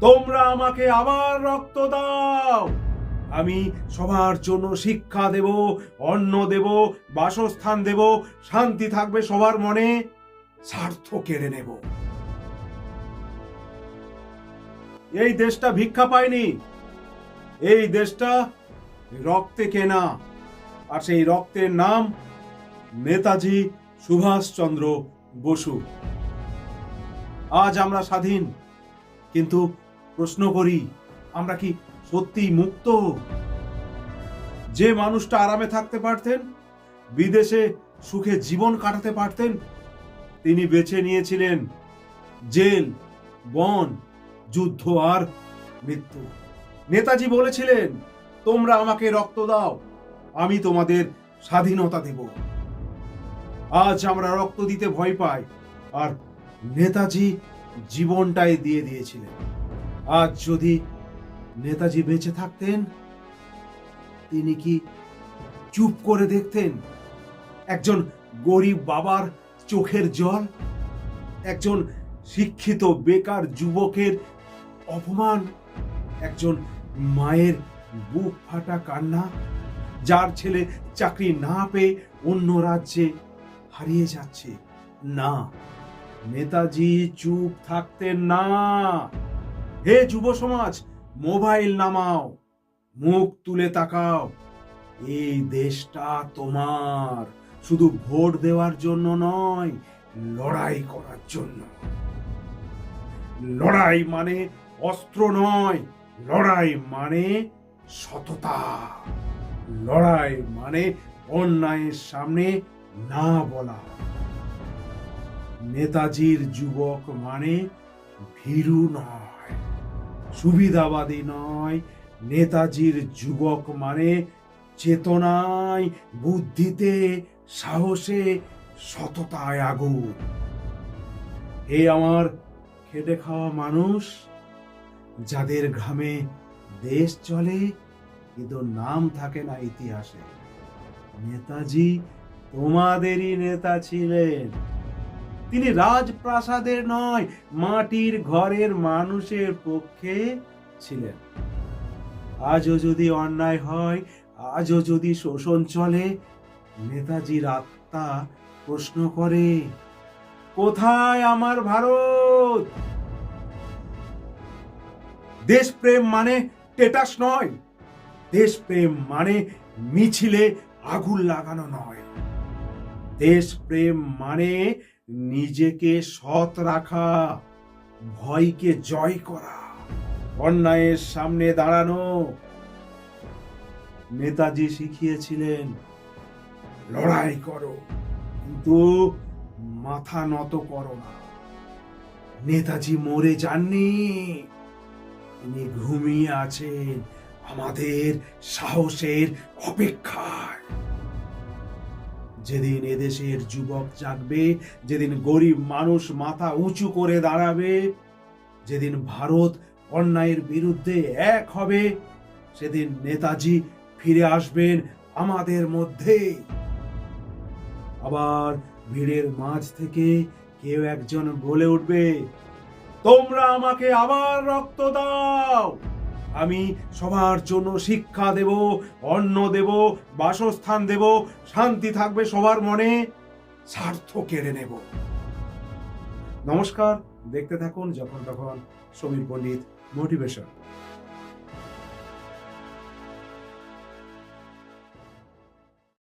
তোমরা আমাকে আবার রক্ত দাও, আমি সবার জন্য শিক্ষা দেব, অন্ন দেব, বাসস্থান দেব, শান্তি থাকবে সবার মনে, স্বার্থ কেড়ে নেব। এই দেশটা ভিক্ষা পায়নি, এই দেশটা রক্তে কেনা, আর সেই রক্তের নাম নেতাজি সুভাষচন্দ্র বসু। আজ আমরা স্বাধীন, কিন্তু প্রশ্ন করি, আমরা কি সত্যিই মুক্ত? যে মানুষটা আরামে থাকতে পারতেন, বিদেশে সুখে জীবন কাটাতে পারতেন, তিনি বেছে নিয়েছিলেন জেল, বন, যুদ্ধ আর মৃত্যু। নেতাজি বলেছিলেন, তোমরা আমাকে রক্ত দাও, আমি তোমাদের স্বাধীনতা দেব। আজ আমরা রক্ত দিতে ভয় পাই, আর নেতাজি জীবনটাই দিয়ে দিয়েছিলেন। আজ যদি নেতাজি বেঁচে থাকতেন, তিনি কি চুপ করে দেখতেন একজন গরিব বাবার চোখের জল, একজন শিক্ষিত বেকার যুবকের অপমান, একজন মায়ের বুক ফাটা কান্না, যার ছেলে চাকরি না পেয়ে অন্য রাজ্যে হারিয়ে যাচ্ছে? না, নেতাজি চুপ থাকতেন না। হে যুব সমাজ, মোবাইল নামাও, মুখ তুলে তাকাও। এই দেশটা তোমার, শুধু ভোট দেওয়ার জন্য নয়, লড়াই করার জন্য। লড়াই মানে অস্ত্র নয়, লড়াই মানে সততা, লড়াই মানে অন্যায়ের সামনে না বলা। নেতাজির যুবক মানে ভীরু নয়, সুবিধাবাদী নয়, নেতাজির যুবক মানে চেতনায়, বুদ্ধিতে, সাহসে, সততায় আগুন। হে আমার খেটে খাওয়া মানুষ, যাদের ঘামে দেশ চলে কিন্তু নাম থাকে না ইতিহাসে, নেতাজি তোমাদেরই নেতা ছিলেন। তিনি রাজপ্রাসাদের নয়, মাটির ঘরের মানুষের পক্ষে ছিলেন। আজও যদি অন্যায় হয়, আজও যদি শোষণ চলে, নেতাজির আত্মা প্রশ্ন করে, কোথায় আমার ভারত? দেশপ্রেম মানে স্ট্যাটাস নয়, দেশপ্রেম মানে মিছিলে আগুন লাগানো নয়, দেশপ্রেম মানে নিজেকে সৎ রাখা, ভয়কে জয় করা, অন্যায়ের সামনে দাঁড়ানো। নেতাজি শিখিয়েছিলেন, লড়াই করো কিন্তু মাথা নত করো না। নেতাজি মরে যাননি, তিনি ঘুমিয়ে আছেন আমাদের সাহসের অপেক্ষায়। যেদিন এদেশের যুবক জাগবে, যেদিন গরিব মানুষ মাথা উঁচু করে দাঁড়াবে, যেদিন ভারত অন্যায়ের বিরুদ্ধে এক হবে, সেদিন নেতাজি ফিরে আসবেন আমাদের মধ্যে। আবার ভিড়ের মাঝ থেকে কেউ একজন বলে উঠবে, তোমরা আমাকে আবার রক্ত দাও, আমি সবার জন্য শিক্ষা দেব, অন্ন দেব, বাসস্থান দেব, শান্তি থাকবে সবার মনে, স্বার্থ কেড়ে নেব। নমস্কার, দেখতে থাকুন যখন তখন সমীর পণ্ডিত মোটিভেশন।